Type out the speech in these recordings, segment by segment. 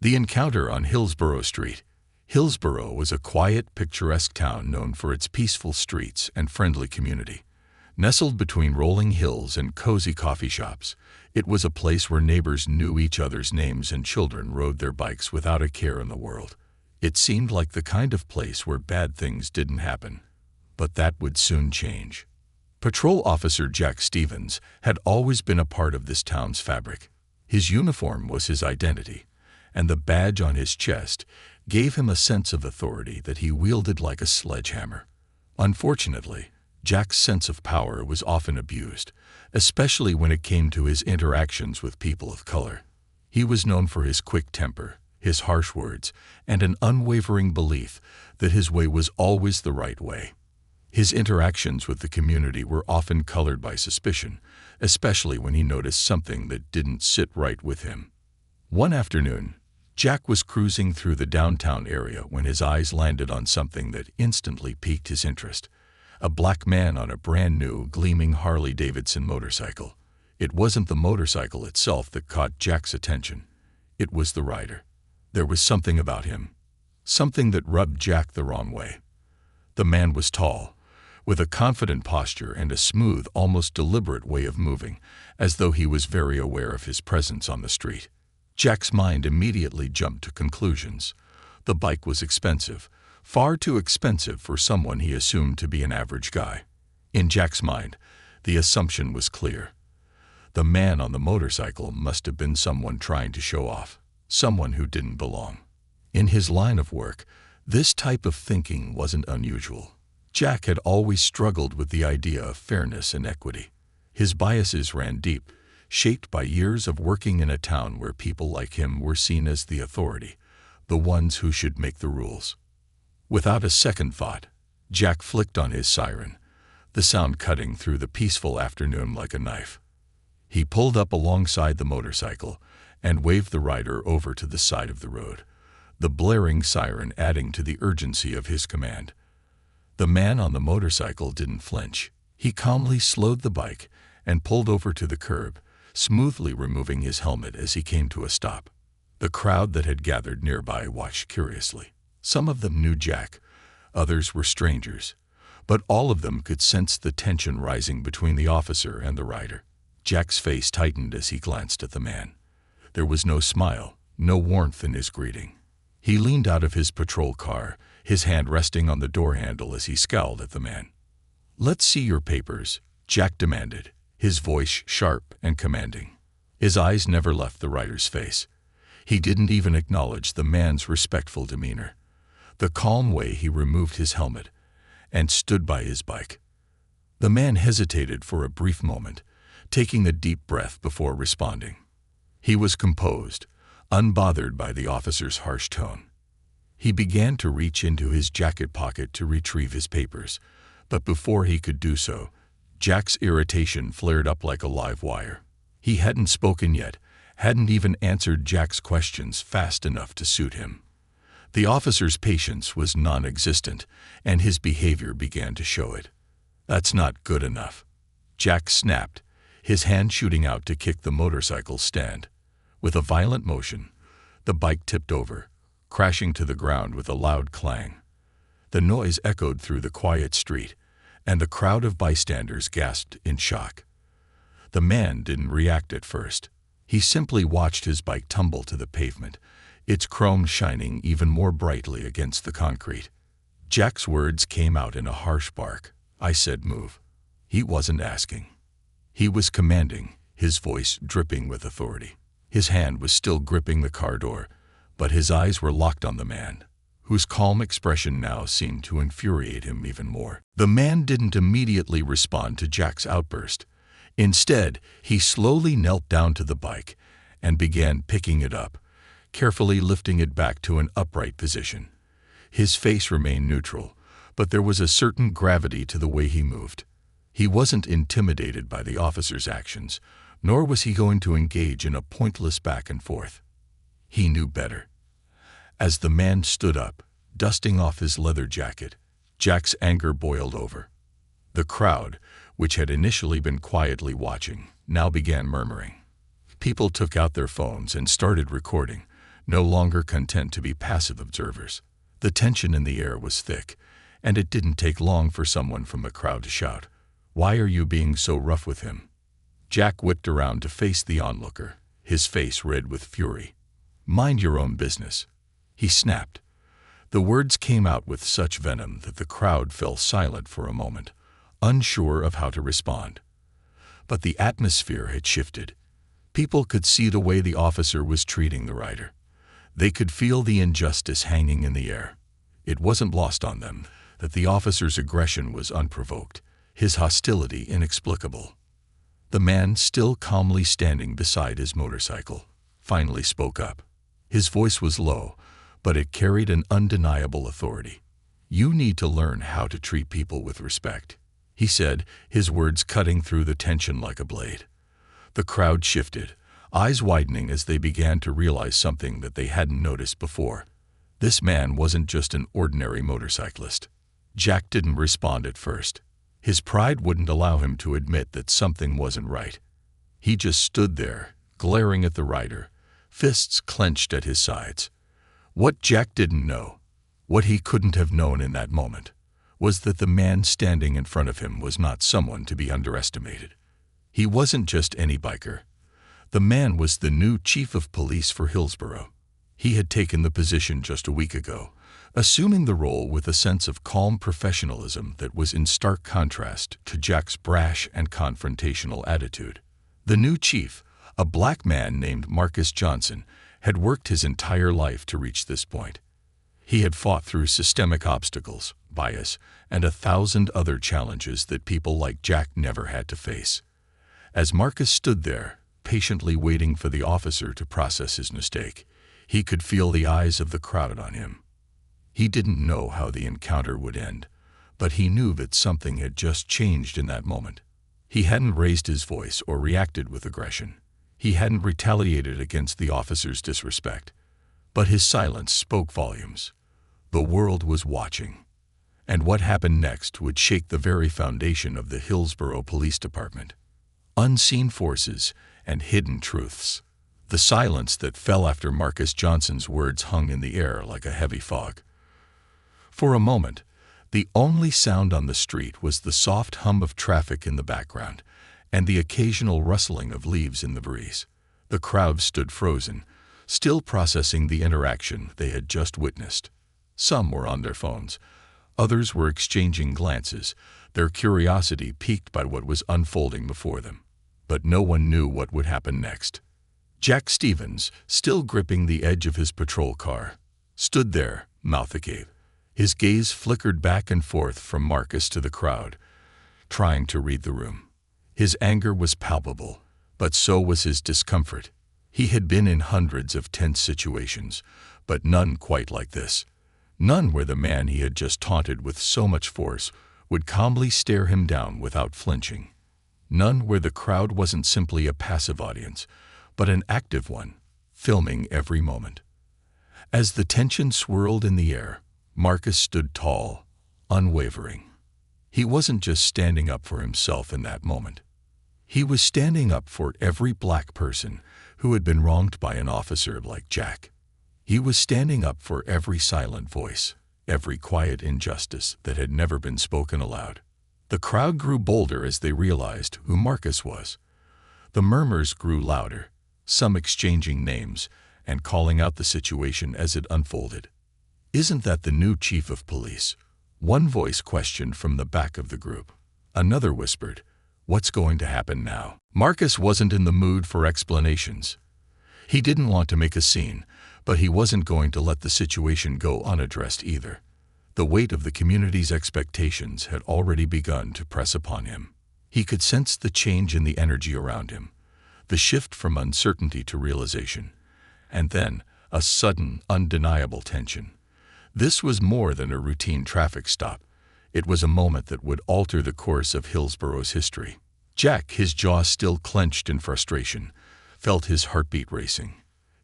The encounter on Hillsborough Street. Hillsborough was a quiet, picturesque town known for its peaceful streets and friendly community. Nestled between rolling hills and cozy coffee shops, it was a place where neighbors knew each other's names and children rode their bikes without a care in the world. It seemed like the kind of place where bad things didn't happen. But that would soon change. Patrol Officer Jack Stevens had always been a part of this town's fabric. His uniform was his identity, and the badge on his chest gave him a sense of authority that he wielded like a sledgehammer. Unfortunately, Jack's sense of power was often abused, especially when it came to his interactions with people of color. He was known for his quick temper, his harsh words, and an unwavering belief that his way was always the right way. His interactions with the community were often colored by suspicion, especially when he noticed something that didn't sit right with him. One afternoon, Jack was cruising through the downtown area when his eyes landed on something that instantly piqued his interest. A black man on a brand-new, gleaming Harley-Davidson motorcycle. It wasn't the motorcycle itself that caught Jack's attention. It was the rider. There was something about him. Something that rubbed Jack the wrong way. The man was tall, with a confident posture and a smooth, almost deliberate way of moving, as though he was very aware of his presence on the street. Jack's mind immediately jumped to conclusions. The bike was expensive, far too expensive for someone he assumed to be an average guy. In Jack's mind, the assumption was clear. The man on the motorcycle must have been someone trying to show off, someone who didn't belong. In his line of work, this type of thinking wasn't unusual. Jack had always struggled with the idea of fairness and equity. His biases ran deep, shaped by years of working in a town where people like him were seen as the authority, the ones who should make the rules. Without a second thought, Jack flicked on his siren, the sound cutting through the peaceful afternoon like a knife. He pulled up alongside the motorcycle and waved the rider over to the side of the road, the blaring siren adding to the urgency of his command. The man on the motorcycle didn't flinch. He calmly slowed the bike and pulled over to the curb, smoothly removing his helmet as he came to a stop. The crowd that had gathered nearby watched curiously. Some of them knew Jack, others were strangers, but all of them could sense the tension rising between the officer and the rider. Jack's face tightened as he glanced at the man. There was no smile, no warmth in his greeting. He leaned out of his patrol car, his hand resting on the door handle as he scowled at the man. "Let's see your papers," Jack demanded, his voice sharp and commanding. His eyes never left the rider's face. He didn't even acknowledge the man's respectful demeanor. The calm way he removed his helmet and stood by his bike. The man hesitated for a brief moment, taking a deep breath before responding. He was composed, unbothered by the officer's harsh tone. He began to reach into his jacket pocket to retrieve his papers, but before he could do so, Jack's irritation flared up like a live wire. He hadn't spoken yet, hadn't even answered Jack's questions fast enough to suit him. The officer's patience was non-existent, and his behavior began to show it. "That's not good enough," Jack snapped, his hand shooting out to kick the motorcycle's stand. With a violent motion, the bike tipped over, crashing to the ground with a loud clang. The noise echoed through the quiet street, and the crowd of bystanders gasped in shock. The man didn't react at first. He simply watched his bike tumble to the pavement, its chrome shining even more brightly against the concrete. Jack's words came out in a harsh bark. "I said move." He wasn't asking. He was commanding, his voice dripping with authority. His hand was still gripping the car door, but his eyes were locked on the man, whose calm expression now seemed to infuriate him even more. The man didn't immediately respond to Jack's outburst. Instead, he slowly knelt down to the bike and began picking it up, carefully lifting it back to an upright position. His face remained neutral, but there was a certain gravity to the way he moved. He wasn't intimidated by the officer's actions, nor was he going to engage in a pointless back and forth. He knew better. As the man stood up, dusting off his leather jacket, Jack's anger boiled over. The crowd, which had initially been quietly watching, now began murmuring. People took out their phones and started recording, no longer content to be passive observers. The tension in the air was thick, and it didn't take long for someone from the crowd to shout, "Why are you being so rough with him?" Jack whipped around to face the onlooker, his face red with fury. "Mind your own business," he snapped. The words came out with such venom that the crowd fell silent for a moment, unsure of how to respond. But the atmosphere had shifted. People could see the way the officer was treating the rider. They could feel the injustice hanging in the air. It wasn't lost on them that the officer's aggression was unprovoked, his hostility inexplicable. The man, still calmly standing beside his motorcycle, finally spoke up. His voice was low, but it carried an undeniable authority. "You need to learn how to treat people with respect," he said, his words cutting through the tension like a blade. The crowd shifted, eyes widening as they began to realize something that they hadn't noticed before. This man wasn't just an ordinary motorcyclist. Jack didn't respond at first. His pride wouldn't allow him to admit that something wasn't right. He just stood there, glaring at the rider, fists clenched at his sides. What Jack didn't know, what he couldn't have known in that moment, was that the man standing in front of him was not someone to be underestimated. He wasn't just any biker. The man was the new chief of police for Hillsborough. He had taken the position just a week ago, assuming the role with a sense of calm professionalism that was in stark contrast to Jack's brash and confrontational attitude. The new chief, a black man named Marcus Johnson, had worked his entire life to reach this point. He had fought through systemic obstacles, bias, and 1,000 other challenges that people like Jack never had to face. As Marcus stood there, patiently waiting for the officer to process his mistake, he could feel the eyes of the crowd on him. He didn't know how the encounter would end, but he knew that something had just changed in that moment. He hadn't raised his voice or reacted with aggression. He hadn't retaliated against the officer's disrespect. But his silence spoke volumes. The world was watching. And what happened next would shake the very foundation of the Hillsborough Police Department. Unseen forces and hidden truths. The silence that fell after Marcus Johnson's words hung in the air like a heavy fog. For a moment, the only sound on the street was the soft hum of traffic in the background and the occasional rustling of leaves in the breeze. The crowd stood frozen, still processing the interaction they had just witnessed. Some were on their phones. Others were exchanging glances, their curiosity piqued by what was unfolding before them. But no one knew what would happen next. Jack Stevens, still gripping the edge of his patrol car, stood there, mouth agape. His gaze flickered back and forth from Marcus to the crowd, trying to read the room. His anger was palpable, but so was his discomfort. He had been in hundreds of tense situations, but none quite like this. None where the man he had just taunted with so much force would calmly stare him down without flinching. None where the crowd wasn't simply a passive audience, but an active one, filming every moment. As the tension swirled in the air, Marcus stood tall, unwavering. He wasn't just standing up for himself in that moment. He was standing up for every black person who had been wronged by an officer like Jack. He was standing up for every silent voice, every quiet injustice that had never been spoken aloud. The crowd grew bolder as they realized who Marcus was. The murmurs grew louder, some exchanging names and calling out the situation as it unfolded. "Isn't that the new chief of police?" One voice questioned from the back of the group. Another whispered, "What's going to happen now?" Marcus wasn't in the mood for explanations. He didn't want to make a scene, but he wasn't going to let the situation go unaddressed either. The weight of the community's expectations had already begun to press upon him. He could sense the change in the energy around him, the shift from uncertainty to realization, and then a sudden, undeniable tension. This was more than a routine traffic stop. It was a moment that would alter the course of Hillsborough's history. Jack, his jaw still clenched in frustration, felt his heartbeat racing.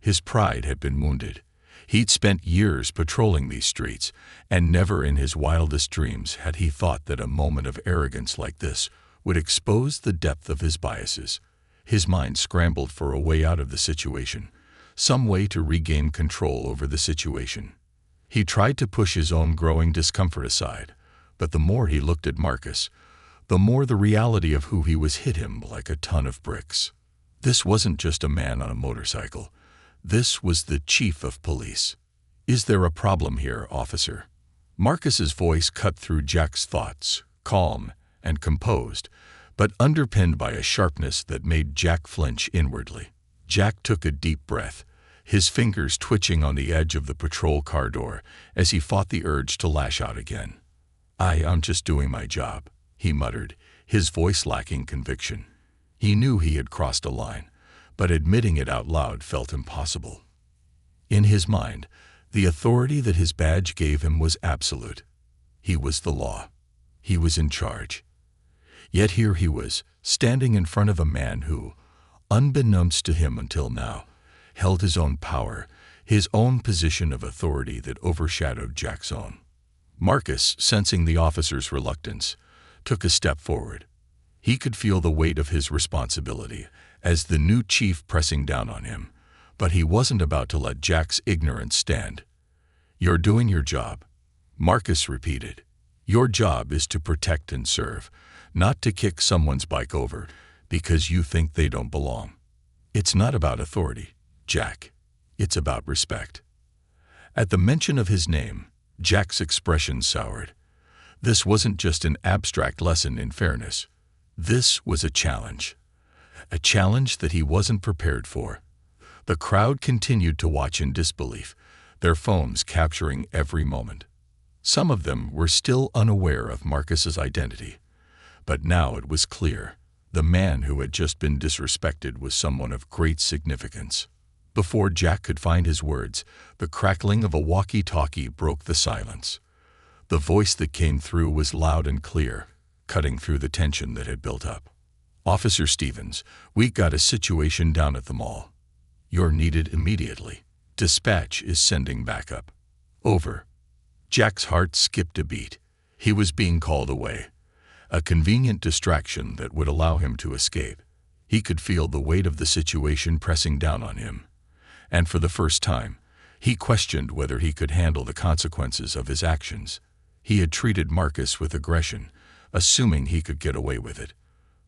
His pride had been wounded. He'd spent years patrolling these streets, and never in his wildest dreams had he thought that a moment of arrogance like this would expose the depth of his biases. His mind scrambled for a way out of the situation, some way to regain control over the situation. He tried to push his own growing discomfort aside, but the more he looked at Marcus, the more the reality of who he was hit him like a ton of bricks. This wasn't just a man on a motorcycle. This was the chief of police. "Is there a problem here, officer?" Marcus's voice cut through Jack's thoughts, calm and composed, but underpinned by a sharpness that made Jack flinch inwardly. Jack took a deep breath, his fingers twitching on the edge of the patrol car door as he fought the urge to lash out again. I'm just doing my job," he muttered, his voice lacking conviction. He knew he had crossed a line, but admitting it out loud felt impossible. In his mind, the authority that his badge gave him was absolute. He was the law. He was in charge. Yet here he was, standing in front of a man who, unbeknownst to him until now, held his own power, his own position of authority that overshadowed Jack's own. Marcus, sensing the officer's reluctance, took a step forward. He could feel the weight of his responsibility as the new chief pressing down on him, but he wasn't about to let Jack's ignorance stand. "You're doing your job," Marcus repeated. "Your job is to protect and serve, not to kick someone's bike over because you think they don't belong. It's not about authority, Jack. It's about respect." At the mention of his name, Jack's expression soured. This wasn't just an abstract lesson in fairness. This was a challenge that he wasn't prepared for. The crowd continued to watch in disbelief, their phones capturing every moment. Some of them were still unaware of Marcus's identity, but now it was clear. The man who had just been disrespected was someone of great significance. Before Jack could find his words, the crackling of a walkie-talkie broke the silence. The voice that came through was loud and clear, cutting through the tension that had built up. "Officer Stevens, we got a situation down at the mall. You're needed immediately. Dispatch is sending backup." "Over." Jack's heart skipped a beat. He was being called away. A convenient distraction that would allow him to escape. He could feel the weight of the situation pressing down on him. And for the first time, he questioned whether he could handle the consequences of his actions. He had treated Marcus with aggression, assuming he could get away with it.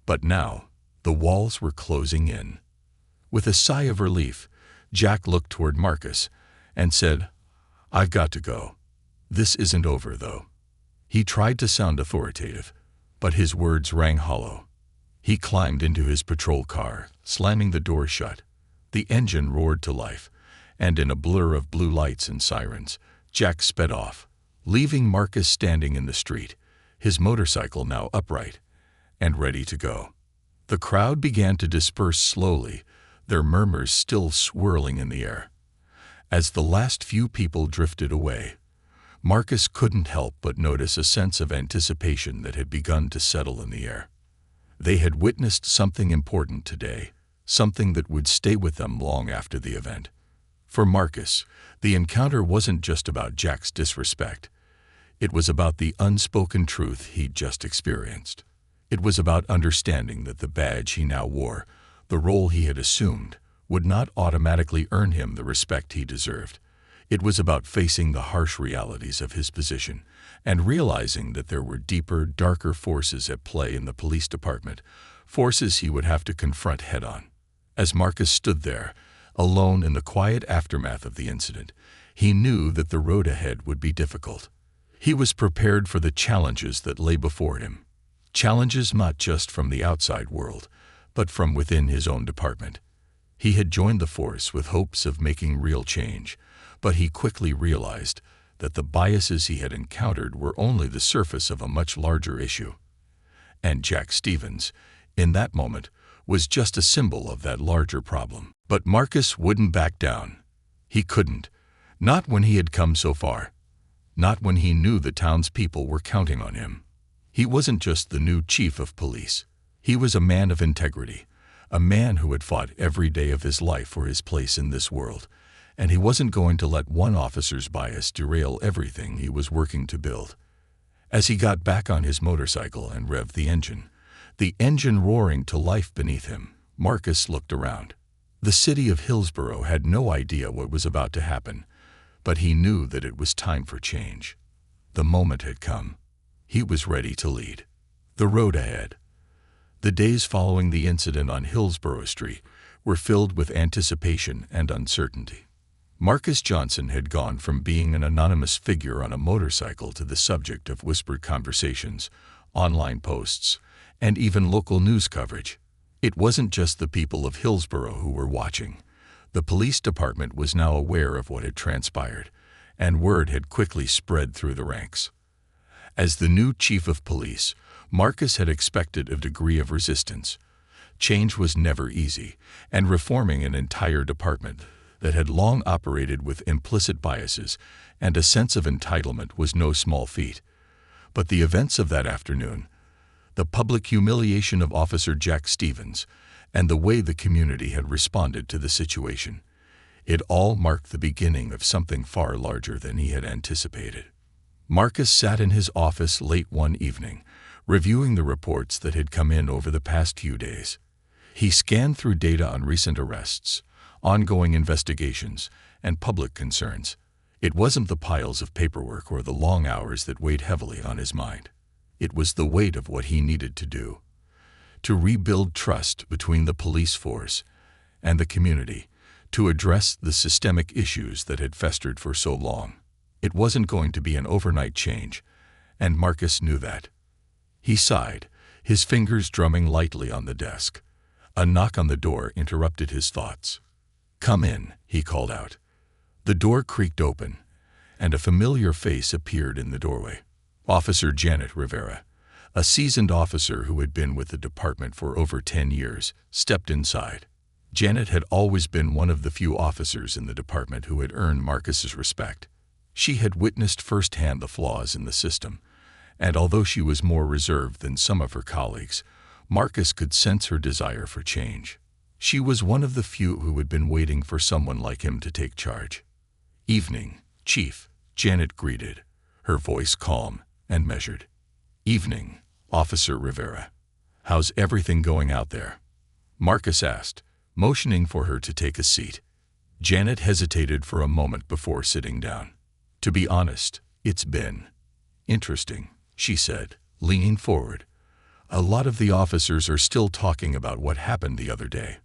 But now, the walls were closing in. With a sigh of relief, Jack looked toward Marcus and said, "I've got to go. This isn't over, though." He tried to sound authoritative, but his words rang hollow. He climbed into his patrol car, slamming the door shut. The engine roared to life, and in a blur of blue lights and sirens, Jack sped off, leaving Marcus standing in the street, his motorcycle now upright and ready to go. The crowd began to disperse slowly, their murmurs still swirling in the air. As the last few people drifted away, Marcus couldn't help but notice a sense of anticipation that had begun to settle in the air. They had witnessed something important today, something that would stay with them long after the event. For Marcus, the encounter wasn't just about Jack's disrespect. It was about the unspoken truth he'd just experienced. It was about understanding that the badge he now wore, the role he had assumed, would not automatically earn him the respect he deserved. It was about facing the harsh realities of his position and realizing that there were deeper, darker forces at play in the police department, forces he would have to confront head-on. As Marcus stood there, alone in the quiet aftermath of the incident, he knew that the road ahead would be difficult. He was prepared for the challenges that lay before him. Challenges not just from the outside world, but from within his own department. He had joined the force with hopes of making real change, but he quickly realized that the biases he had encountered were only the surface of a much larger issue. And Jack Stevens, in that moment, was just a symbol of that larger problem. But Marcus wouldn't back down. He couldn't. Not when he had come so far. Not when he knew the townspeople were counting on him. He wasn't just the new chief of police. He was a man of integrity, a man who had fought every day of his life for his place in this world, and he wasn't going to let one officer's bias derail everything he was working to build. As he got back on his motorcycle and revved the engine roaring to life beneath him, Marcus looked around. The city of Hillsborough had no idea what was about to happen, but he knew that it was time for change. The moment had come. He was ready to lead. The road ahead. The days following the incident on Hillsborough Street were filled with anticipation and uncertainty. Marcus Johnson had gone from being an anonymous figure on a motorcycle to the subject of whispered conversations, online posts, and even local news coverage. It wasn't just the people of Hillsborough who were watching. The police department was now aware of what had transpired, and word had quickly spread through the ranks. As the new chief of police, Marcus had expected a degree of resistance. Change was never easy, and reforming an entire department that had long operated with implicit biases and a sense of entitlement was no small feat. But the events of that afternoon, the public humiliation of Officer Jack Stevens, and the way the community had responded to the situation, it all marked the beginning of something far larger than he had anticipated. Marcus sat in his office late one evening, reviewing the reports that had come in over the past few days. He scanned through data on recent arrests, ongoing investigations, and public concerns. It wasn't the piles of paperwork or the long hours that weighed heavily on his mind. It was the weight of what he needed to do. To rebuild trust between the police force and the community, to address the systemic issues that had festered for so long. It wasn't going to be an overnight change, and Marcus knew that. He sighed, his fingers drumming lightly on the desk. A knock on the door interrupted his thoughts. "Come in," he called out. The door creaked open, and a familiar face appeared in the doorway. Officer Janet Rivera, a seasoned officer who had been with the department for over 10 years, stepped inside. Janet had always been one of the few officers in the department who had earned Marcus's respect. She had witnessed firsthand the flaws in the system, and although she was more reserved than some of her colleagues, Marcus could sense her desire for change. She was one of the few who had been waiting for someone like him to take charge. "Evening, Chief," Janet greeted, her voice calm and measured. "Evening, Officer Rivera. How's everything going out there?" Marcus asked, motioning for her to take a seat. Janet hesitated for a moment before sitting down. "To be honest, it's been interesting," she said, leaning forward. "A lot of the officers are still talking about what happened the other day.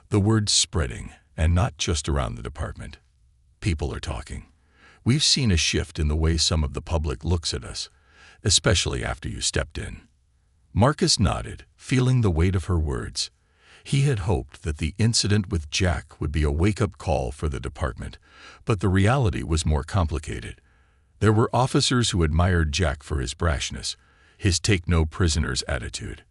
The word's spreading, and not just around the department. People are talking. We've seen a shift in the way some of the public looks at us, especially after you stepped in." Marcus nodded, feeling the weight of her words. He had hoped that the incident with Jack would be a wake-up call for the department, but the reality was more complicated. There were officers who admired Jack for his brashness, his take-no-prisoners attitude.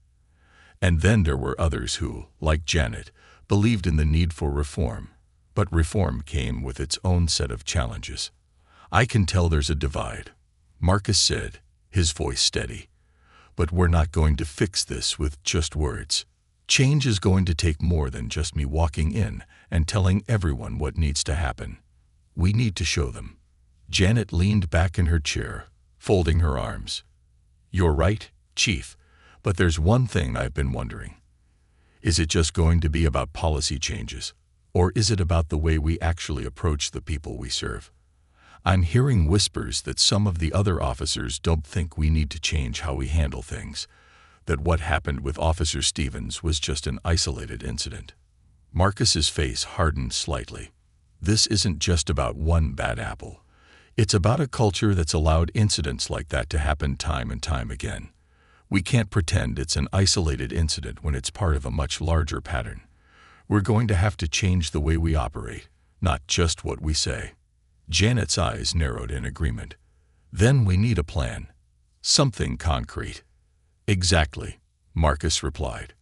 And then there were others who, like Janet, believed in the need for reform. But reform came with its own set of challenges. "I can tell there's a divide," Marcus said, his voice steady. "But we're not going to fix this with just words. Change is going to take more than just me walking in and telling everyone what needs to happen. We need to show them." Janet leaned back in her chair, folding her arms. "You're right, Chief, but there's one thing I've been wondering. Is it just going to be about policy changes, or is it about the way we actually approach the people we serve? I'm hearing whispers that some of the other officers don't think we need to change how we handle things, that what happened with Officer Stevens was just an isolated incident." Marcus's face hardened slightly. "This isn't just about one bad apple. It's about a culture that's allowed incidents like that to happen time and time again. We can't pretend it's an isolated incident when it's part of a much larger pattern. We're going to have to change the way we operate, not just what we say." Janet's eyes narrowed in agreement. "Then we need a plan. Something concrete." "Exactly," Marcus replied.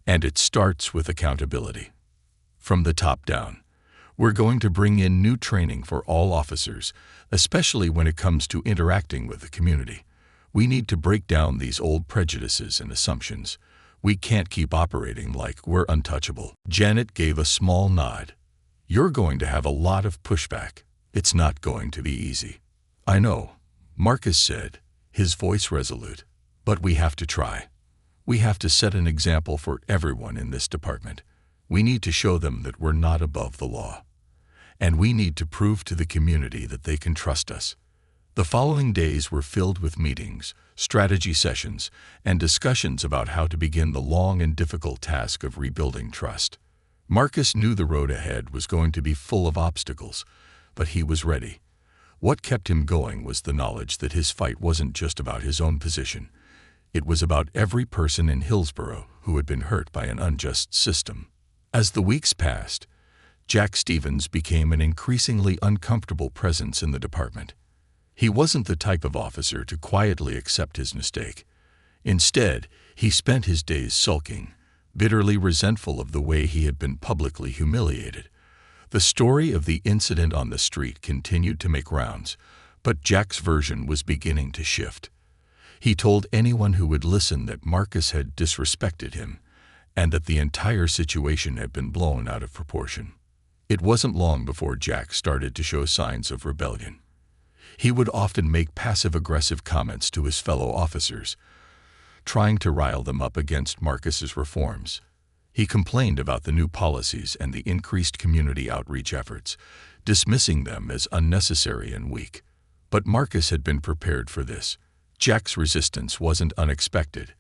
"And it starts with accountability. From the top down. We're going to bring in new training for all officers, especially when it comes to interacting with the community. We need to break down these old prejudices and assumptions. We can't keep operating like we're untouchable." Janet gave a small nod. "You're going to have a lot of pushback. It's not going to be easy." "I know," Marcus said, his voice resolute. "But we have to try. We have to set an example for everyone in this department. We need to show them that we're not above the law. And we need to prove to the community that they can trust us. The following days were filled with meetings, strategy sessions, and discussions about how to begin the long and difficult task of rebuilding trust. Marcus knew the road ahead was going to be full of obstacles, but he was ready. What kept him going was the knowledge that his fight wasn't just about his own position. It was about every person in Hillsborough who had been hurt by an unjust system. As the weeks passed, Jack Stevens became an increasingly uncomfortable presence in the department. He wasn't the type of officer to quietly accept his mistake. Instead, he spent his days sulking, bitterly resentful of the way he had been publicly humiliated. The story of the incident on the street continued to make rounds, but Jack's version was beginning to shift. He told anyone who would listen that Marcus had disrespected him, and that the entire situation had been blown out of proportion. It wasn't long before Jack started to show signs of rebellion. He would often make passive-aggressive comments to his fellow officers, trying to rile them up against Marcus's reforms. He complained about the new policies and the increased community outreach efforts, dismissing them as unnecessary and weak. But Marcus had been prepared for this. Jack's resistance wasn't unexpected.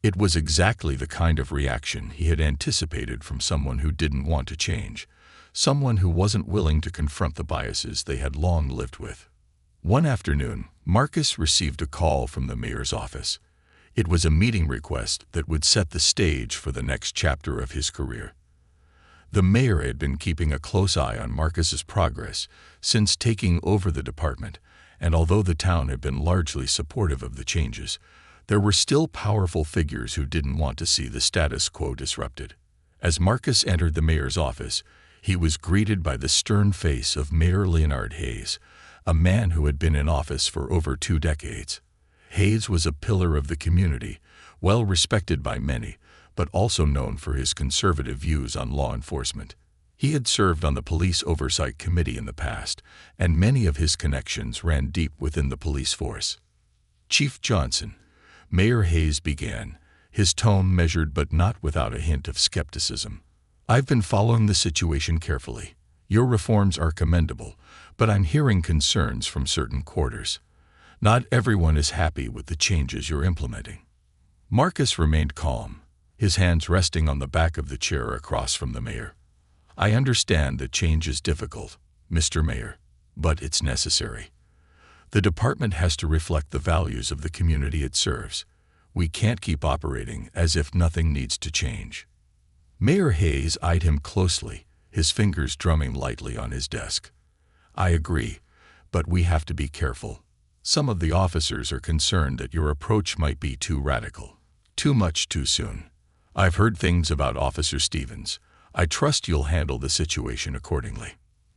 It was exactly the kind of reaction he had anticipated from someone who didn't want to change, someone who wasn't willing to confront the biases they had long lived with. One afternoon, Marcus received a call from the mayor's office. It was a meeting request that would set the stage for the next chapter of his career. The mayor had been keeping a close eye on Marcus's progress since taking over the department, and although the town had been largely supportive of the changes, there were still powerful figures who didn't want to see the status quo disrupted. As Marcus entered the mayor's office, he was greeted by the stern face of Mayor Leonard Hayes, a man who had been in office for over 2 decades. Hayes was a pillar of the community, well respected by many, but also known for his conservative views on law enforcement. He had served on the Police Oversight Committee in the past, and many of his connections ran deep within the police force. Chief Johnson, Mayor Hayes began, his tone measured but not without a hint of skepticism. I've been following the situation carefully. Your reforms are commendable, but I'm hearing concerns from certain quarters. Not everyone is happy with the changes you're implementing. Marcus remained calm, his hands resting on the back of the chair across from the mayor. I understand that change is difficult, Mr. Mayor, but it's necessary. The department has to reflect the values of the community it serves. We can't keep operating as if nothing needs to change. Mayor Hayes eyed him closely, his fingers drumming lightly on his desk. I agree, but we have to be careful. Some of the officers are concerned that your approach might be too radical, too much too soon. I've heard things about Officer Stevens. I trust you'll handle the situation accordingly.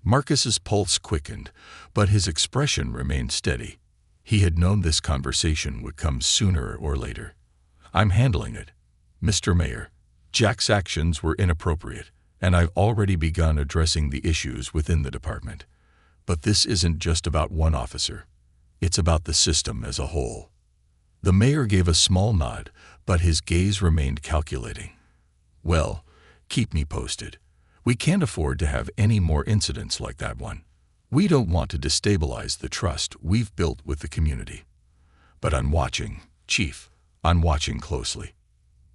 Marcus's pulse quickened, but his expression remained steady. He had known this conversation would come sooner or later. I'm handling it, Mr. Mayor. Jack's actions were inappropriate, and I've already begun addressing the issues within the department. But this isn't just about one officer. It's about the system as a whole. The mayor gave a small nod, but his gaze remained calculating. Well, keep me posted. We can't afford to have any more incidents like that one. We don't want to destabilize the trust we've built with the community. But I'm watching, Chief. I'm watching closely.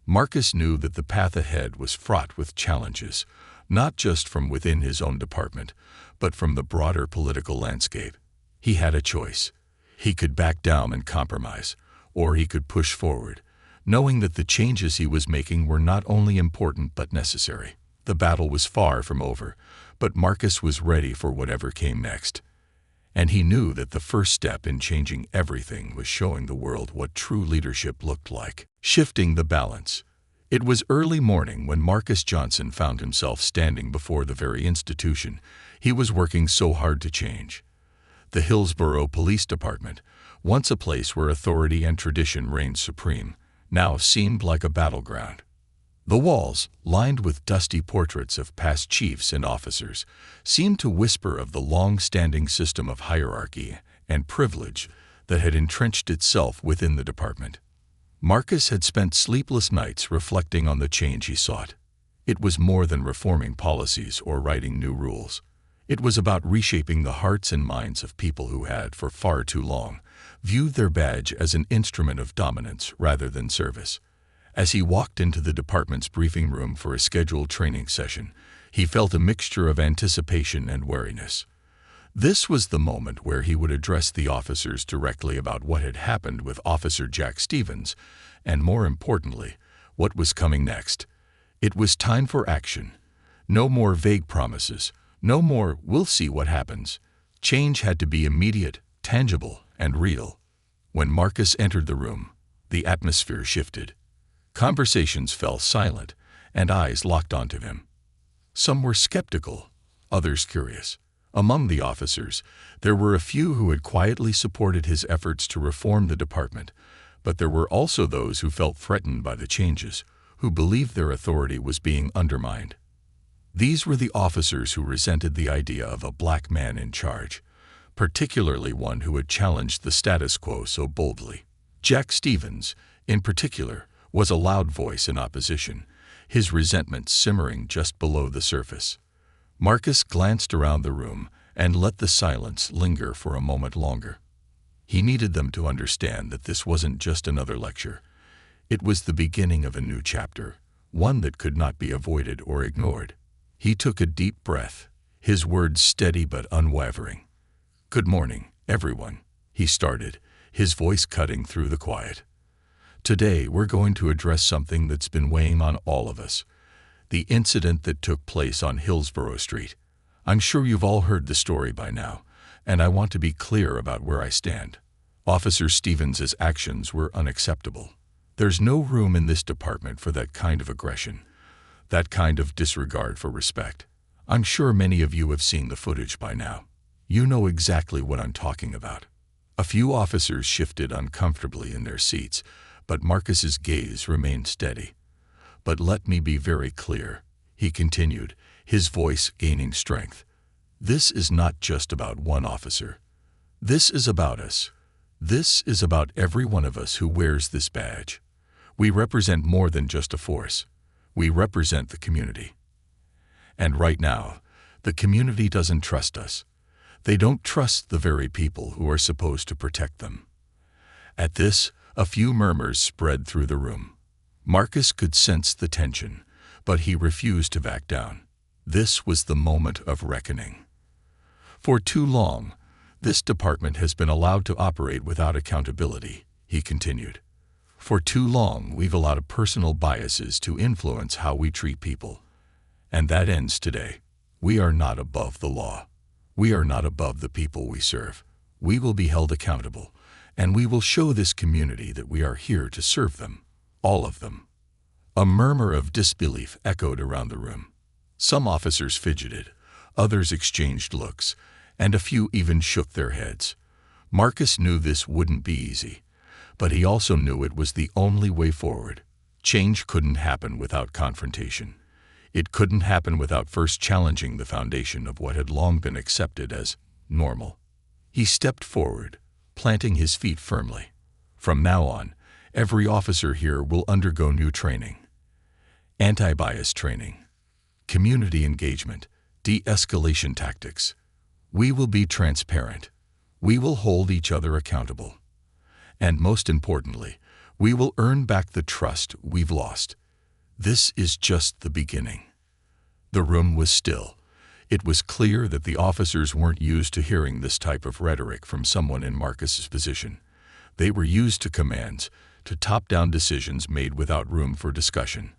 Marcus knew that the path ahead was fraught with challenges, not just from within his own department, but from the broader political landscape. He had a choice. He could back down and compromise, or he could push forward, knowing that the changes he was making were not only important but necessary. The battle was far from over, but Marcus was ready for whatever came next. And he knew that the first step in changing everything was showing the world what true leadership looked like, shifting the balance. It was early morning when Marcus Johnson found himself standing before the very institution he was working so hard to change. The Hillsborough Police Department, once a place where authority and tradition reigned supreme, now seemed like a battleground. The walls, lined with dusty portraits of past chiefs and officers, seemed to whisper of the long-standing system of hierarchy and privilege that had entrenched itself within the department. Marcus had spent sleepless nights reflecting on the change he sought. It was more than reforming policies or writing new rules. It was about reshaping the hearts and minds of people who had, for far too long, viewed their badge as an instrument of dominance rather than service. As he walked into the department's briefing room for a scheduled training session, he felt a mixture of anticipation and wariness. This was the moment where he would address the officers directly about what had happened with Officer Jack Stevens, and more importantly, what was coming next. It was time for action. No more vague promises. No more, "we'll see what happens." Change had to be immediate, tangible, and real. When Marcus entered the room, the atmosphere shifted. Conversations fell silent, and eyes locked onto him. Some were skeptical, others curious. Among the officers, there were a few who had quietly supported his efforts to reform the department, but there were also those who felt threatened by the changes, who believed their authority was being undermined. These were the officers who resented the idea of a black man in charge, particularly one who had challenged the status quo so boldly. Jack Stevens, in particular, was a loud voice in opposition, his resentment simmering just below the surface. Marcus glanced around the room and let the silence linger for a moment longer. He needed them to understand that this wasn't just another lecture. It was the beginning of a new chapter, one that could not be avoided or ignored. He took a deep breath, his words steady but unwavering. "Good morning, everyone," he started, his voice cutting through the quiet. "Today we're going to address something that's been weighing on all of us. The incident that took place on Hillsborough Street. I'm sure you've all heard the story by now, and I want to be clear about where I stand. Officer Stevens' actions were unacceptable. There's no room in this department for that kind of aggression, that kind of disregard for respect. I'm sure many of you have seen the footage by now. You know exactly what I'm talking about." A few officers shifted uncomfortably in their seats, but Marcus's gaze remained steady. "But let me be very clear," he continued, his voice gaining strength. "This is not just about one officer. This is about us. This is about every one of us who wears this badge. We represent more than just a force. We represent the community. And right now, the community doesn't trust us. They don't trust the very people who are supposed to protect them." At this, a few murmurs spread through the room. Marcus could sense the tension, but he refused to back down. This was the moment of reckoning. "For too long, this department has been allowed to operate without accountability," he continued. "For too long, we've allowed personal biases to influence how we treat people. And that ends today. We are not above the law. We are not above the people we serve. We will be held accountable, and we will show this community that we are here to serve them, all of them." A murmur of disbelief echoed around the room. Some officers fidgeted, others exchanged looks, and a few even shook their heads. Marcus knew this wouldn't be easy, but he also knew it was the only way forward. Change couldn't happen without confrontation. It couldn't happen without first challenging the foundation of what had long been accepted as normal. He stepped forward, planting his feet firmly. "From now on, every officer here will undergo new training. Anti-bias training, community engagement, de-escalation tactics. We will be transparent. We will hold each other accountable. And most importantly, we will earn back the trust we've lost. This is just the beginning." The room was still. It was clear that the officers weren't used to hearing this type of rhetoric from someone in Marcus's position. They were used to commands, to top-down decisions made without room for discussion.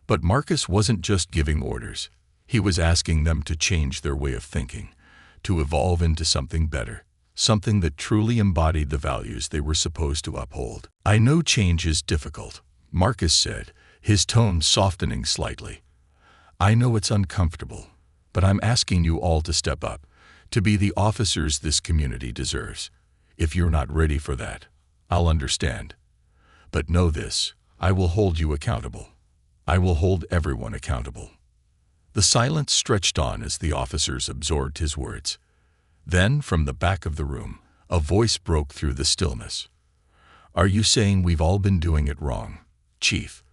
But Marcus wasn't just giving orders. He was asking them to change their way of thinking, to evolve into something better, something that truly embodied the values they were supposed to uphold. "I know change is difficult," Marcus said, his tone softening slightly. "I know it's uncomfortable, but I'm asking you all to step up, to be the officers this community deserves. If you're not ready for that, I'll understand. But know this, I will hold you accountable. I will hold everyone accountable." The silence stretched on as the officers absorbed his words. Then, from the back of the room, a voice broke through the stillness. "Are you saying we've all been doing it wrong, Chief?"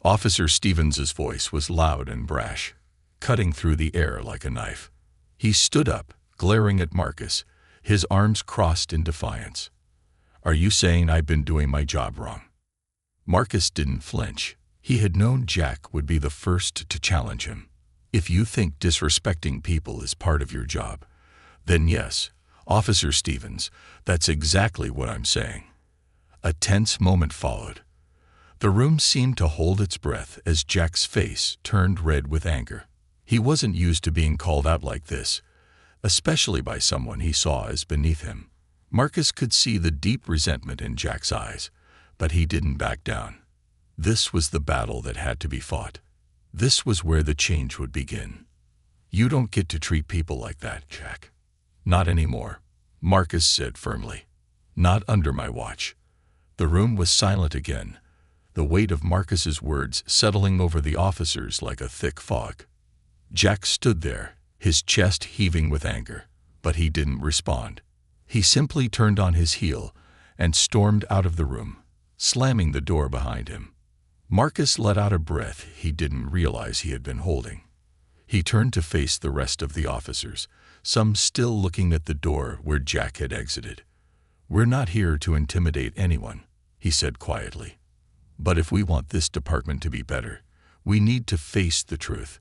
Officer Stevens's voice was loud and brash, cutting through the air like a knife. He stood up, glaring at Marcus, his arms crossed in defiance. "Are you saying I've been doing my job wrong?" Marcus didn't flinch. He had known Jack would be the first to challenge him. "If you think disrespecting people is part of your job, then yes, Officer Stevens, that's exactly what I'm saying." A tense moment followed. The room seemed to hold its breath as Jack's face turned red with anger. He wasn't used to being called out like this, especially by someone he saw as beneath him. Marcus could see the deep resentment in Jack's eyes, but he didn't back down. This was the battle that had to be fought. This was where the change would begin. "You don't get to treat people like that, Jack." "Not anymore," Marcus said firmly. "Not under my watch." The room was silent again, the weight of Marcus's words settling over the officers like a thick fog. Jack stood there, his chest heaving with anger, but he didn't respond. He simply turned on his heel and stormed out of the room, slamming the door behind him. Marcus let out a breath he didn't realize he had been holding. He turned to face the rest of the officers, some still looking at the door where Jack had exited. "We're not here to intimidate anyone," he said quietly. "But if we want this department to be better, we need to face the truth.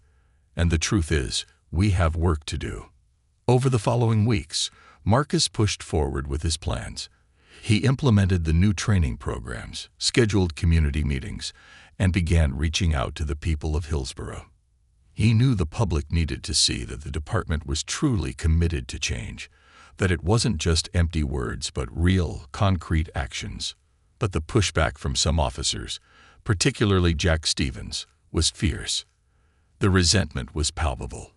And the truth is, we have work to do." Over the following weeks, Marcus pushed forward with his plans. He implemented the new training programs, scheduled community meetings, and began reaching out to the people of Hillsborough. He knew the public needed to see that the department was truly committed to change, that it wasn't just empty words but real, concrete actions. But the pushback from some officers, particularly Jack Stevens, was fierce. The resentment was palpable.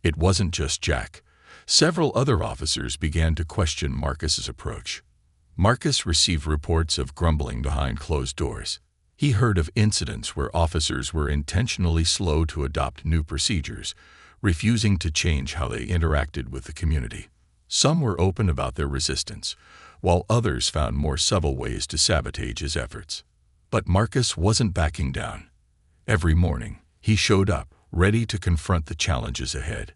It wasn't just Jack. Several other officers began to question Marcus's approach. Marcus received reports of grumbling behind closed doors. He heard of incidents where officers were intentionally slow to adopt new procedures, refusing to change how they interacted with the community. Some were open about their resistance, while others found more subtle ways to sabotage his efforts. But Marcus wasn't backing down. Every morning, he showed up, ready to confront the challenges ahead.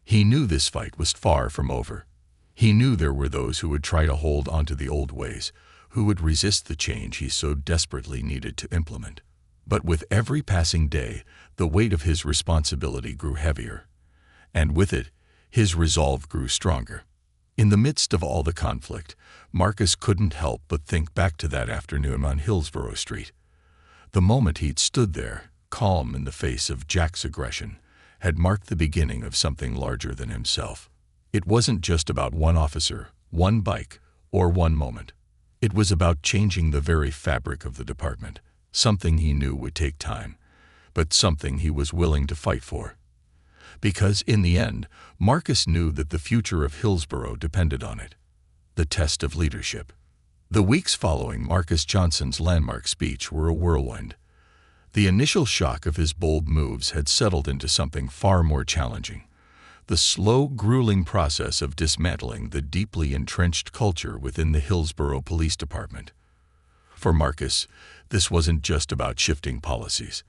He knew this fight was far from over. He knew there were those who would try to hold onto the old ways, who would resist the change he so desperately needed to implement. But with every passing day, the weight of his responsibility grew heavier. And with it, his resolve grew stronger. In the midst of all the conflict, Marcus couldn't help but think back to that afternoon on Hillsborough Street. The moment he'd stood there, calm in the face of Jack's aggression, had marked the beginning of something larger than himself. It wasn't just about one officer, one bike, or one moment. It was about changing the very fabric of the department, something he knew would take time, but something he was willing to fight for. Because in the end, Marcus knew that the future of Hillsborough depended on it. The test of leadership. The weeks following Marcus Johnson's landmark speech were a whirlwind. The initial shock of his bold moves had settled into something far more challenging. The slow, grueling process of dismantling the deeply entrenched culture within the Hillsborough Police Department. For Marcus, this wasn't just about shifting policies.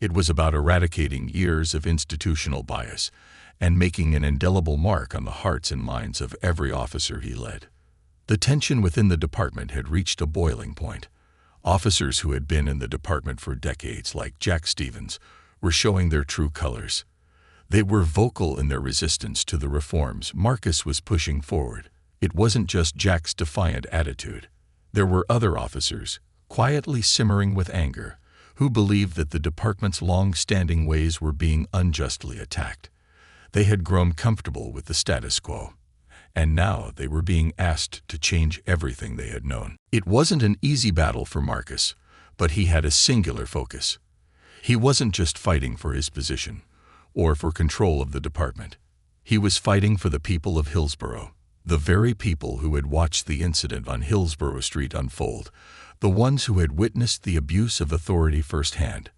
It was about eradicating years of institutional bias and making an indelible mark on the hearts and minds of every officer he led. The tension within the department had reached a boiling point. Officers who had been in the department for decades, like Jack Stevens, were showing their true colors. They were vocal in their resistance to the reforms Marcus was pushing forward. It wasn't just Jack's defiant attitude. There were other officers, quietly simmering with anger, who believed that the department's long-standing ways were being unjustly attacked. They had grown comfortable with the status quo, and now they were being asked to change everything they had known. It wasn't an easy battle for Marcus, but he had a singular focus. He wasn't just fighting for his position, or for control of the department. He was fighting for the people of Hillsborough, the very people who had watched the incident on Hillsborough Street unfold, the ones who had witnessed the abuse of authority firsthand.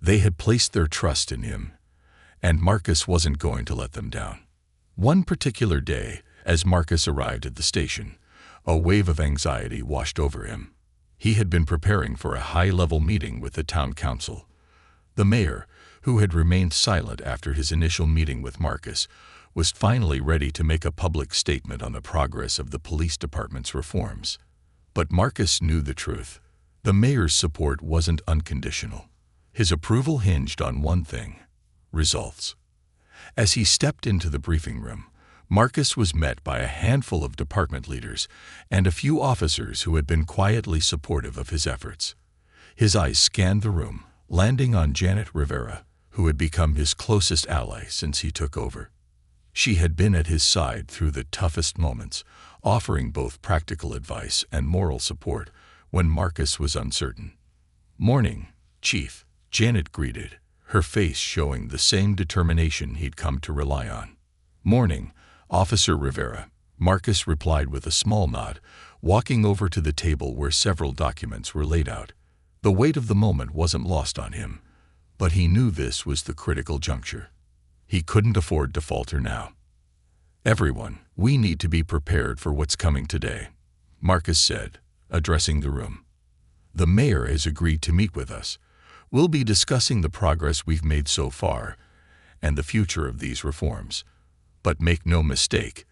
They had placed their trust in him, and Marcus wasn't going to let them down. One particular day, as Marcus arrived at the station, a wave of anxiety washed over him. He had been preparing for a high-level meeting with the town council. The mayor, who had remained silent after his initial meeting with Marcus, was finally ready to make a public statement on the progress of the police department's reforms. But Marcus knew the truth. The mayor's support wasn't unconditional. His approval hinged on one thing: results. As he stepped into the briefing room, Marcus was met by a handful of department leaders and a few officers who had been quietly supportive of his efforts. His eyes scanned the room, landing on Janet Rivera, who had become his closest ally since he took over. She had been at his side through the toughest moments, offering both practical advice and moral support when Marcus was uncertain. "Morning, Chief," Janet greeted, her face showing the same determination he'd come to rely on. "Morning, Officer Rivera," Marcus replied with a small nod, walking over to the table where several documents were laid out. The weight of the moment wasn't lost on him, but he knew this was the critical juncture. He couldn't afford to falter now. "Everyone, we need to be prepared for what's coming today," Marcus said, addressing the room. "The mayor has agreed to meet with us. We'll be discussing the progress we've made so far and the future of these reforms. But make no mistake,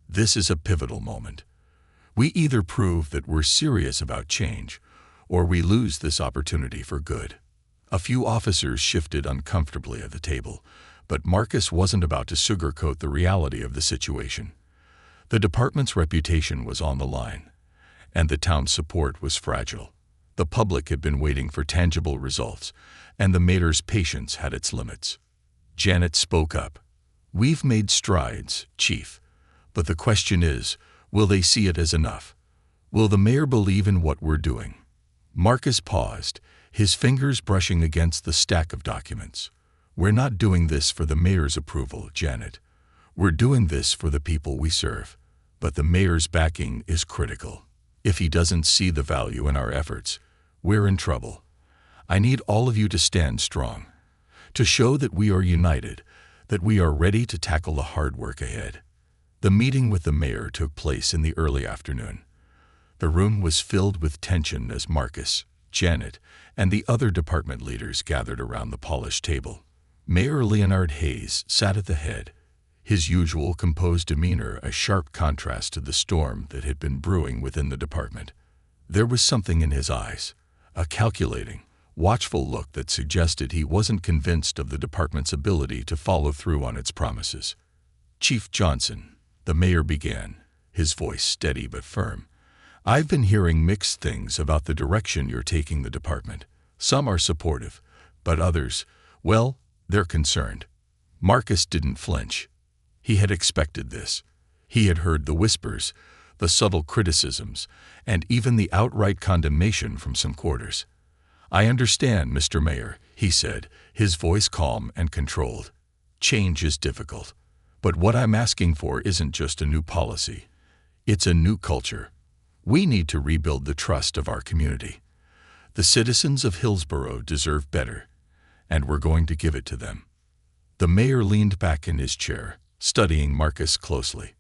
this is a pivotal moment. We either prove that we're serious about change, or we lose this opportunity for good." A few officers shifted uncomfortably at the table, but Marcus wasn't about to sugarcoat the reality of the situation. The department's reputation was on the line, and the town's support was fragile. The public had been waiting for tangible results, and the mayor's patience had its limits. Janet spoke up. "We've made strides, Chief, but the question is, will they see it as enough? Will the mayor believe in what we're doing?" Marcus paused, his fingers brushing against the stack of documents. "We're not doing this for the mayor's approval, Janet. We're doing this for the people we serve. But the mayor's backing is critical. If he doesn't see the value in our efforts, we're in trouble. I need all of you to stand strong, to show that we are united, that we are ready to tackle the hard work ahead." The meeting with the mayor took place in the early afternoon. The room was filled with tension as Marcus, Janet, and the other department leaders gathered around the polished table. Mayor Leonard Hayes sat at the head, his usual composed demeanor a sharp contrast to the storm that had been brewing within the department. There was something in his eyes, a calculating, watchful look that suggested he wasn't convinced of the department's ability to follow through on its promises. "Chief Johnson," the mayor began, his voice steady but firm, "I've been hearing mixed things about the direction you're taking the department. Some are supportive, but others, well, they're concerned." Marcus didn't flinch. He had expected this. He had heard the whispers, the subtle criticisms, and even the outright condemnation from some quarters. "I understand, Mr. Mayor," he said, his voice calm and controlled. "Change is difficult. But what I'm asking for isn't just a new policy. It's a new culture. We need to rebuild the trust of our community. The citizens of Hillsborough deserve better, and we're going to give it to them." The mayor leaned back in his chair, studying Marcus closely.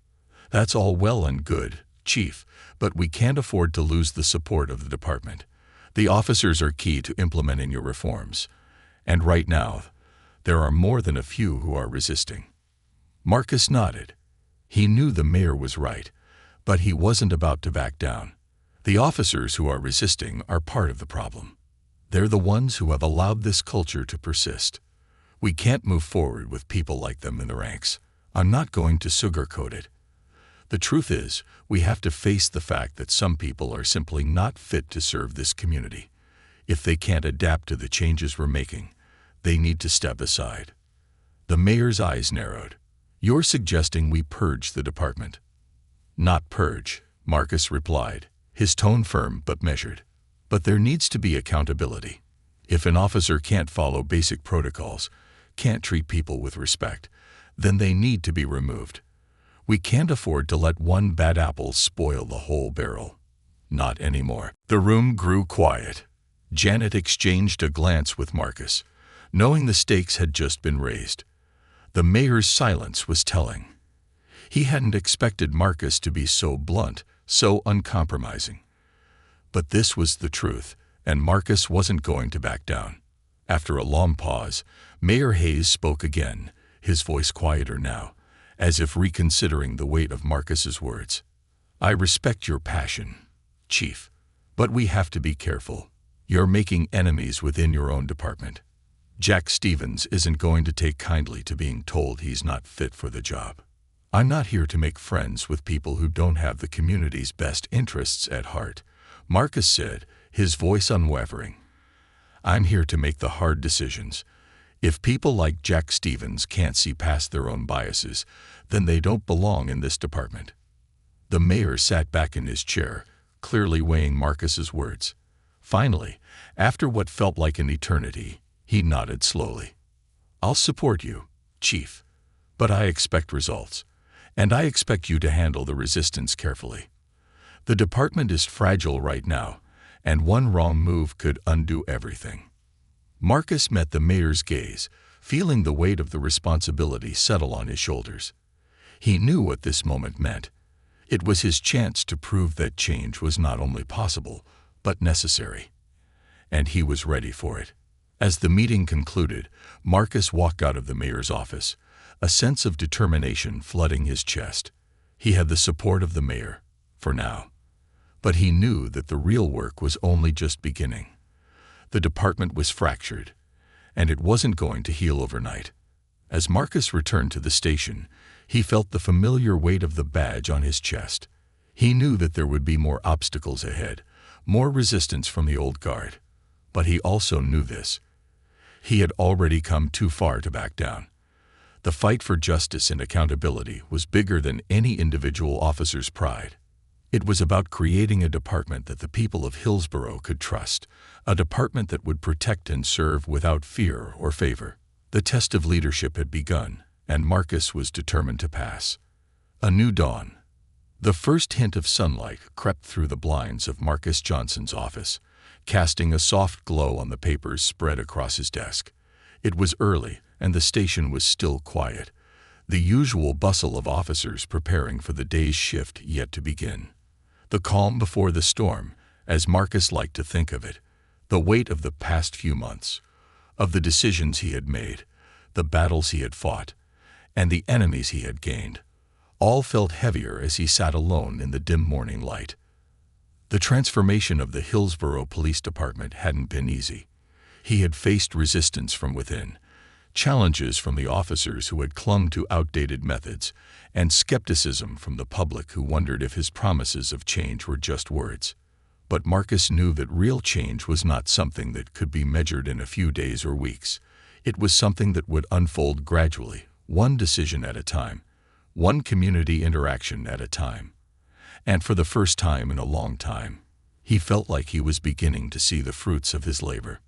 "That's all well and good, Chief, but we can't afford to lose the support of the department. The officers are key to implementing your reforms, and right now, there are more than a few who are resisting." Marcus nodded. He knew the mayor was right, but he wasn't about to back down. The officers who are resisting are part of the problem. They're the ones who have allowed this culture to persist. We can't move forward with people like them in the ranks. I'm not going to sugarcoat it. The truth is, we have to face the fact that some people are simply not fit to serve this community. If they can't adapt to the changes we're making, they need to step aside. The mayor's eyes narrowed. "You're suggesting we purge the department?" "Not purge," Marcus replied, his tone firm but measured. "But there needs to be accountability. If an officer can't follow basic protocols, can't treat people with respect, then they need to be removed. We can't afford to let one bad apple spoil the whole barrel. Not anymore." The room grew quiet. Janet exchanged a glance with Marcus, knowing the stakes had just been raised. The mayor's silence was telling. He hadn't expected Marcus to be so blunt, so uncompromising. But this was the truth, and Marcus wasn't going to back down. After a long pause, Mayor Hayes spoke again, his voice quieter now, as if reconsidering the weight of Marcus's words. "I respect your passion, Chief, but we have to be careful. You're making enemies within your own department. Jack Stevens isn't going to take kindly to being told he's not fit for the job. I'm not here to make friends with people who don't have the community's best interests at heart," Marcus said, his voice unwavering. "I'm here to make the hard decisions. If people like Jack Stevens can't see past their own biases, then they don't belong in this department." The mayor sat back in his chair, clearly weighing Marcus's words. Finally, after what felt like an eternity, he nodded slowly. "I'll support you, Chief, but I expect results, and I expect you to handle the resistance carefully. The department is fragile right now, and one wrong move could undo everything." Marcus met the mayor's gaze, feeling the weight of the responsibility settle on his shoulders. He knew what this moment meant. It was his chance to prove that change was not only possible, but necessary. And he was ready for it. As the meeting concluded, Marcus walked out of the mayor's office, a sense of determination flooding his chest. He had the support of the mayor, for now. But he knew that the real work was only just beginning. The department was fractured, and it wasn't going to heal overnight. As Marcus returned to the station, he felt the familiar weight of the badge on his chest. He knew that there would be more obstacles ahead, more resistance from the old guard. But he also knew this. He had already come too far to back down. The fight for justice and accountability was bigger than any individual officer's pride. It was about creating a department that the people of Hillsborough could trust, a department that would protect and serve without fear or favor. The test of leadership had begun, and Marcus was determined to pass. A new dawn. The first hint of sunlight crept through the blinds of Marcus Johnson's office, casting a soft glow on the papers spread across his desk. It was early, and the station was still quiet, the usual bustle of officers preparing for the day's shift yet to begin. The calm before the storm, as Marcus liked to think of it, the weight of the past few months, of the decisions he had made, the battles he had fought, and the enemies he had gained, all felt heavier as he sat alone in the dim morning light. The transformation of the Hillsborough Police Department hadn't been easy. He had faced resistance from within, challenges from the officers who had clung to outdated methods, and skepticism from the public who wondered if his promises of change were just words. But Marcus knew that real change was not something that could be measured in a few days or weeks. It was something that would unfold gradually, one decision at a time, one community interaction at a time. And for the first time in a long time, he felt like he was beginning to see the fruits of his labor.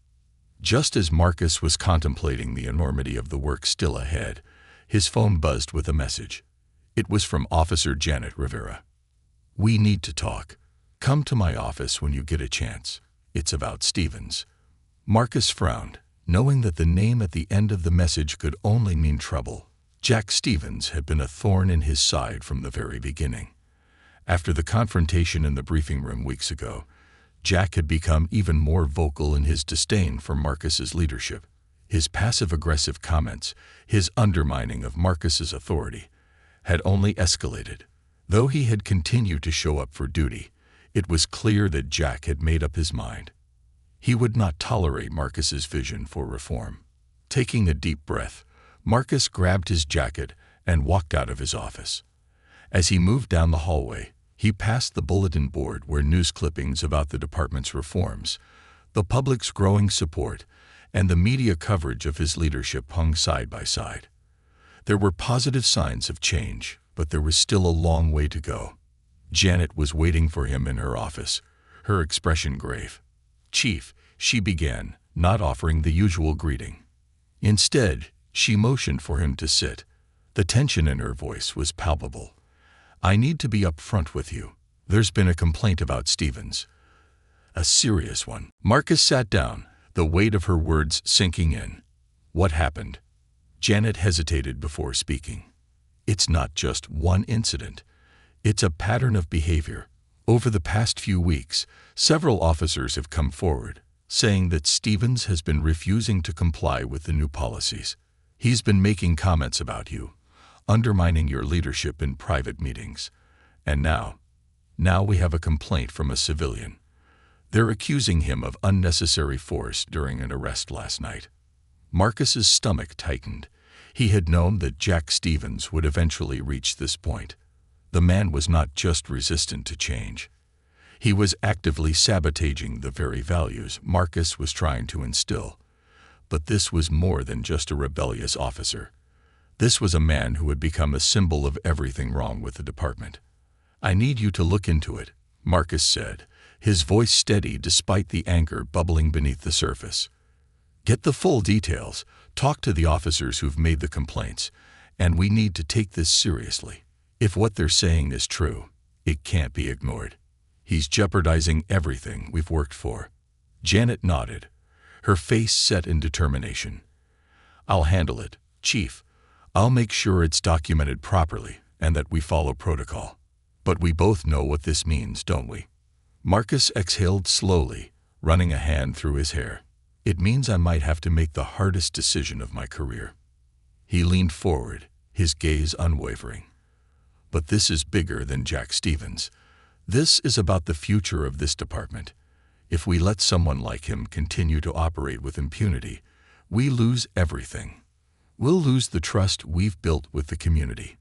Just as Marcus was contemplating the enormity of the work still ahead, his phone buzzed with a message. It was from Officer Janet Rivera. "We need to talk. Come to my office when you get a chance. It's about Stevens." Marcus frowned, knowing that the name at the end of the message could only mean trouble. Jack Stevens had been a thorn in his side from the very beginning. After the confrontation in the briefing room weeks ago, Jack had become even more vocal in his disdain for Marcus's leadership. His passive-aggressive comments, his undermining of Marcus's authority, had only escalated. Though he had continued to show up for duty, it was clear that Jack had made up his mind. He would not tolerate Marcus's vision for reform. Taking a deep breath, Marcus grabbed his jacket and walked out of his office. As he moved down the hallway, he passed the bulletin board where news clippings about the department's reforms, the public's growing support, and the media coverage of his leadership hung side by side. There were positive signs of change, but there was still a long way to go. Janet was waiting for him in her office, her expression grave. "Chief," she began, not offering the usual greeting. Instead, she motioned for him to sit. The tension in her voice was palpable. "I need to be up front with you. There's been a complaint about Stevens. A serious one." Marcus sat down, the weight of her words sinking in. "What happened?" Janet hesitated before speaking. "It's not just one incident. It's a pattern of behavior, Over the past few weeks, several officers have come forward, saying that Stevens has been refusing to comply with the new policies. He's been making comments about you, undermining your leadership in private meetings. And now we have a complaint from a civilian. They're accusing him of unnecessary force during an arrest last night. Marcus's stomach tightened. He had known that Jack Stevens would eventually reach this point. The man was not just resistant to change. He was actively sabotaging the very values Marcus was trying to instill. But this was more than just a rebellious officer. This was a man who had become a symbol of everything wrong with the department. "I need you to look into it," Marcus said, his voice steady despite the anger bubbling beneath the surface. "Get the full details, talk to the officers who've made the complaints, and we need to take this seriously. If what they're saying is true, it can't be ignored. He's jeopardizing everything we've worked for." Janet nodded, her face set in determination. "I'll handle it, Chief. I'll make sure it's documented properly and that we follow protocol. But we both know what this means, don't we?" Marcus exhaled slowly, running a hand through his hair. "It means I might have to make the hardest decision of my career." He leaned forward, his gaze unwavering. "But this is bigger than Jack Stevens. This is about the future of this department. If we let someone like him continue to operate with impunity, we lose everything. We'll lose the trust we've built with the community.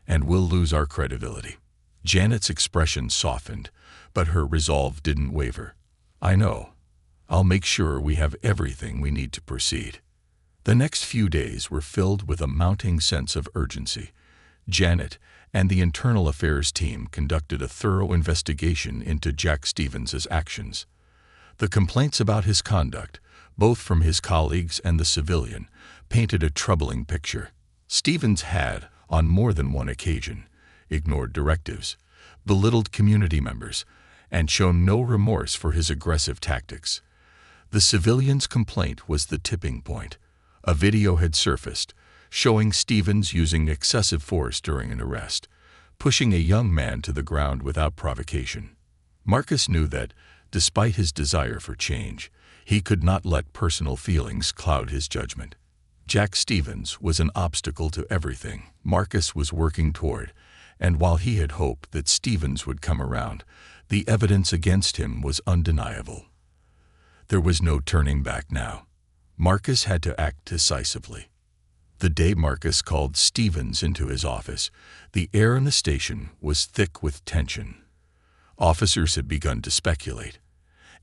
And we'll lose our credibility." Janet's expression softened, but her resolve didn't waver. "I know. I'll make sure we have everything we need to proceed." The next few days were filled with a mounting sense of urgency. Janet and the internal affairs team conducted a thorough investigation into Jack Stevens' actions. The complaints about his conduct, both from his colleagues and the civilian, painted a troubling picture. Stevens had, on more than one occasion, ignored directives, belittled community members, and shown no remorse for his aggressive tactics. The civilian's complaint was the tipping point. A video had surfaced, showing Stevens using excessive force during an arrest, pushing a young man to the ground without provocation. Marcus knew that, despite his desire for change, he could not let personal feelings cloud his judgment. Jack Stevens was an obstacle to everything Marcus was working toward, and while he had hoped that Stevens would come around, the evidence against him was undeniable. There was no turning back now. Marcus had to act decisively. The day Marcus called Stevens into his office, the air in the station was thick with tension. Officers had begun to speculate,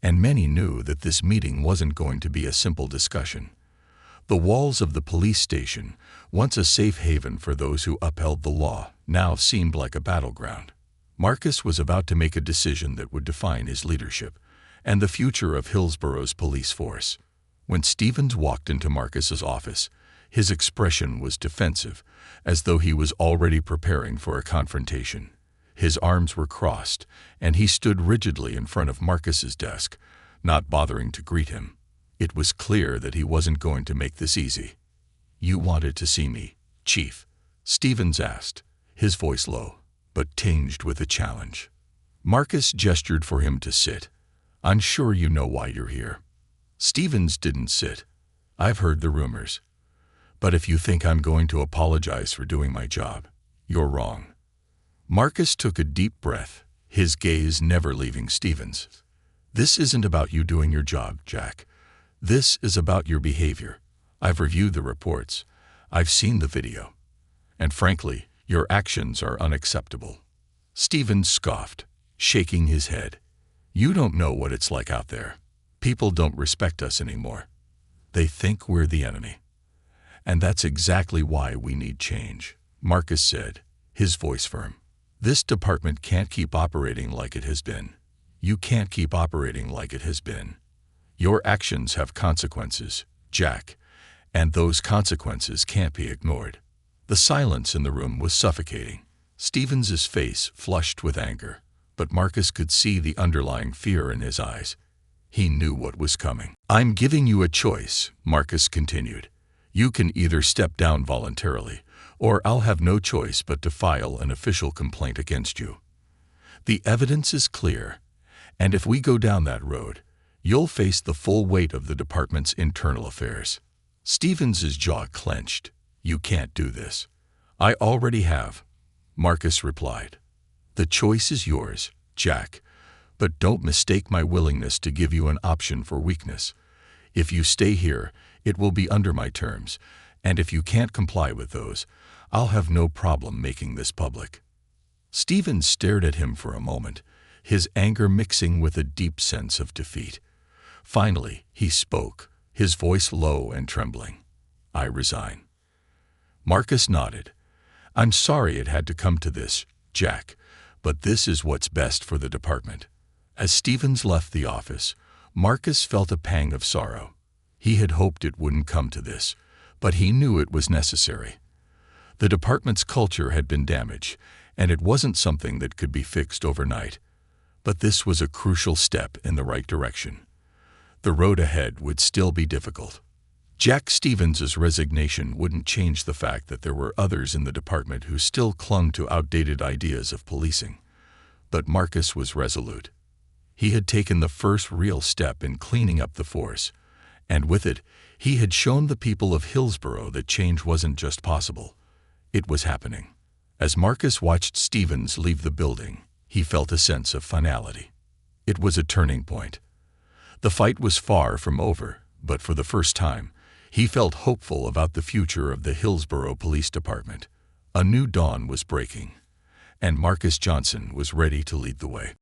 and many knew that this meeting wasn't going to be a simple discussion. The walls of the police station, once a safe haven for those who upheld the law, now seemed like a battleground. Marcus was about to make a decision that would define his leadership and the future of Hillsborough's police force. When Stevens walked into Marcus's office, his expression was defensive, as though he was already preparing for a confrontation. His arms were crossed, and he stood rigidly in front of Marcus's desk, not bothering to greet him. It was clear that he wasn't going to make this easy. "You wanted to see me, Chief?" Stevens asked, his voice low, but tinged with a challenge. Marcus gestured for him to sit. "I'm sure you know why you're here." Stevens didn't sit. "I've heard the rumors. But if you think I'm going to apologize for doing my job, you're wrong." Marcus took a deep breath, his gaze never leaving Stevens. "This isn't about you doing your job, Jack. This is about your behavior. I've reviewed the reports. I've seen the video. And frankly, your actions are unacceptable." Stevens scoffed, shaking his head. "You don't know what it's like out there. People don't respect us anymore. They think we're the enemy. And that's exactly why we need change," Marcus said, his voice firm. "This department can't keep operating like it has been. You can't keep operating like it has been. Your actions have consequences, Jack, and those consequences can't be ignored." The silence in the room was suffocating. Stevens's face flushed with anger, but Marcus could see the underlying fear in his eyes. He knew what was coming. "I'm giving you a choice," Marcus continued. "You can either step down voluntarily, or I'll have no choice but to file an official complaint against you. The evidence is clear, and if we go down that road, you'll face the full weight of the department's internal affairs." Stevens's jaw clenched. "You can't do this." "I already have," Marcus replied. "The choice is yours, Jack, but don't mistake my willingness to give you an option for weakness. If you stay here, it will be under my terms, and if you can't comply with those, I'll have no problem making this public." Stevens stared at him for a moment, his anger mixing with a deep sense of defeat. Finally, he spoke, his voice low and trembling. "I resign." Marcus nodded. "I'm sorry it had to come to this, Jack, but this is what's best for the department." As Stevens left the office, Marcus felt a pang of sorrow. He had hoped it wouldn't come to this, but he knew it was necessary. The department's culture had been damaged, and it wasn't something that could be fixed overnight. But this was a crucial step in the right direction. The road ahead would still be difficult. Jack Stevens's resignation wouldn't change the fact that there were others in the department who still clung to outdated ideas of policing. But Marcus was resolute. He had taken the first real step in cleaning up the force, and with it, he had shown the people of Hillsborough that change wasn't just possible. It was happening. As Marcus watched Stevens leave the building, he felt a sense of finality. It was a turning point. The fight was far from over, but for the first time, he felt hopeful about the future of the Hillsborough Police Department. A new dawn was breaking, and Marcus Johnson was ready to lead the way.